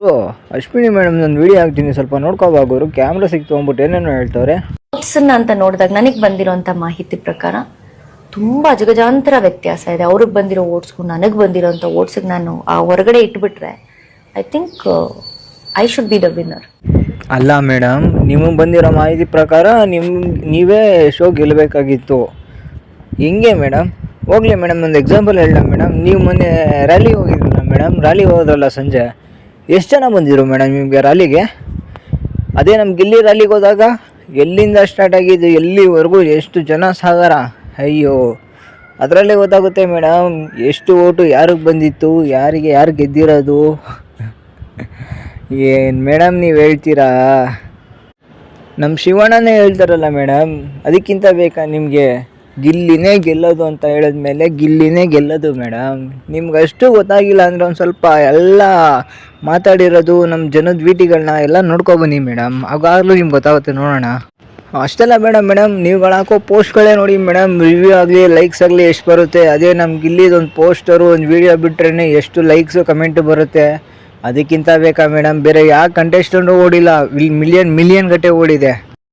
ಓ Ashwini madam ನಾನು video ಹಾಕ್ತೀನಿ, ಸ್ವಲ್ಪ ನೋಡ್ಕೋಬಾಗೋರು ಕ್ಯಾಮ್ರಾ ಸಿಕ್ತು ಅಂದ್ಬಿಟ್ಟು ಏನೇನೋ ಹೇಳ್ತವ್ರೆ. ಓಟ್ಸನ್ನ ಅಂತ ನೋಡಿದಾಗ ನನಗೆ ಬಂದಿರೋಂಥ ಮಾಹಿತಿ ಪ್ರಕಾರ ತುಂಬಾ ಅಜಗಜಾಂತರ ವ್ಯತ್ಯಾಸ ಇದೆ. ಅವ್ರಿಗೆ ಬಂದಿರೋ ಓಟ್ಸ್ಗೂ ನನಗೆ ಬಂದಿರೋಂಥ ಓಟ್ಸ್ಗೆ ನಾನು ಆ ಹೊರಗಡೆ ಇಟ್ಬಿಟ್ರೆ I think I should be the winner. ಅಲ್ಲ ಮೇಡಮ್, ನಿಮಗೆ ಬಂದಿರೋ ಮಾಹಿತಿ ಪ್ರಕಾರ ನೀವೇ ಶೋ ಗೆಲ್ಲಬೇಕಾಗಿತ್ತು. ಹೆಂಗೆ ಮೇಡಮ್? ಹೋಗಲಿ ಮೇಡಮ್, ಒಂದು ಎಕ್ಸಾಂಪಲ್ ಹೇಳ ಮೇಡಮ್. ನೀವು ಮೊನ್ನೆ ರ್ಯಾಲಿಗೆ ಹೋಗಿದ್ರಲ್ಲ ಮೇಡಮ್, ರ್ಯಾಲಿಗೆ ಹೋದ್ರಲ್ಲ ಸಂಜೆ, ಎಷ್ಟು ಜನ ಬಂದಿದ್ರು ಮೇಡಮ್ ನಿಮಗೆ ರ್ಯಾಲಿಗೆ? ಅದೇ ನಮ್ಮ ಗಿಲ್ಲಿ ರ್ಯಾಲಿಗೆ ಹೋದಾಗ ಎಲ್ಲಿಂದ ಸ್ಟಾರ್ಟ್ ಆಗಿದ್ದು ಎಲ್ಲಿವರೆಗೂ ಎಷ್ಟು ಜನ ಸಾಗರ, ಅಯ್ಯೋ ಅದರಲ್ಲೇ ಗೊತ್ತಾಗುತ್ತೆ ಮೇಡಮ್ ಎಷ್ಟು ಓಟು ಯಾರಿಗೆ ಬಂದಿತ್ತು, ಯಾರು ಗೆದ್ದಿರೋದು. ಏನು ಮೇಡಮ್ ನೀವು ಹೇಳ್ತೀರಾ? ನಮ್ಮ ಶಿವಣ್ಣನೇ ಹೇಳ್ತಾರಲ್ಲ ಮೇಡಮ್, ಅದಕ್ಕಿಂತ ಬೇಕಾ ನಿಮಗೆ? ಗಿಲ್ಲಿನೇ ಗೆಲ್ಲೋದು ಅಂತ ಹೇಳಿದ್ಮೇಲೆ ಗಿಲ್ಲಿನೇ ಗೆಲ್ಲೋದು ಮೇಡಮ್. ನಿಮ್ಗೆ ಅಷ್ಟು ಗೊತ್ತಾಗಿಲ್ಲ ಅಂದರೆ ಒಂದು ಸ್ವಲ್ಪ ಎಲ್ಲ ಮಾತಾಡಿರೋದು ನಮ್ಮ ಜನದ ವೀಟಿಗಳನ್ನ ಎಲ್ಲ ನೋಡ್ಕೊಬನ್ನಿ ಮೇಡಮ್, ಆಗಾಗಲೂ ನಿಮ್ಗೆ ಗೊತ್ತಾಗುತ್ತೆ. ನೋಡೋಣ. ಅಷ್ಟೆಲ್ಲ ಮೇಡಮ್ ನೀವುಗಳು ಹಾಕೋ ಪೋಸ್ಟ್ಗಳೇ ನೋಡಿ ಮೇಡಮ್, ರಿವ್ಯೂ ಆಗಲಿ ಲೈಕ್ಸ್ ಆಗಲಿ ಎಷ್ಟು ಬರುತ್ತೆ. ಅದೇ ನಮ್ಮ ಗಿಲ್ಲಿದೊಂದು ಪೋಸ್ಟರು ಒಂದು ವೀಡಿಯೋ ಬಿಟ್ರೇ ಎಷ್ಟು ಲೈಕ್ಸು ಕಮೆಂಟು ಬರುತ್ತೆ. ಅದಕ್ಕಿಂತ ಬೇಕಾ ಮೇಡಮ್? ಬೇರೆ ಯಾವ ಕಂಟೆಸ್ಟೆಂಟು ಓಡಿಲ್ಲ, ಮಿಲಿಯನ್ ಗಟ್ಟೆ ಓಡಿದೆ.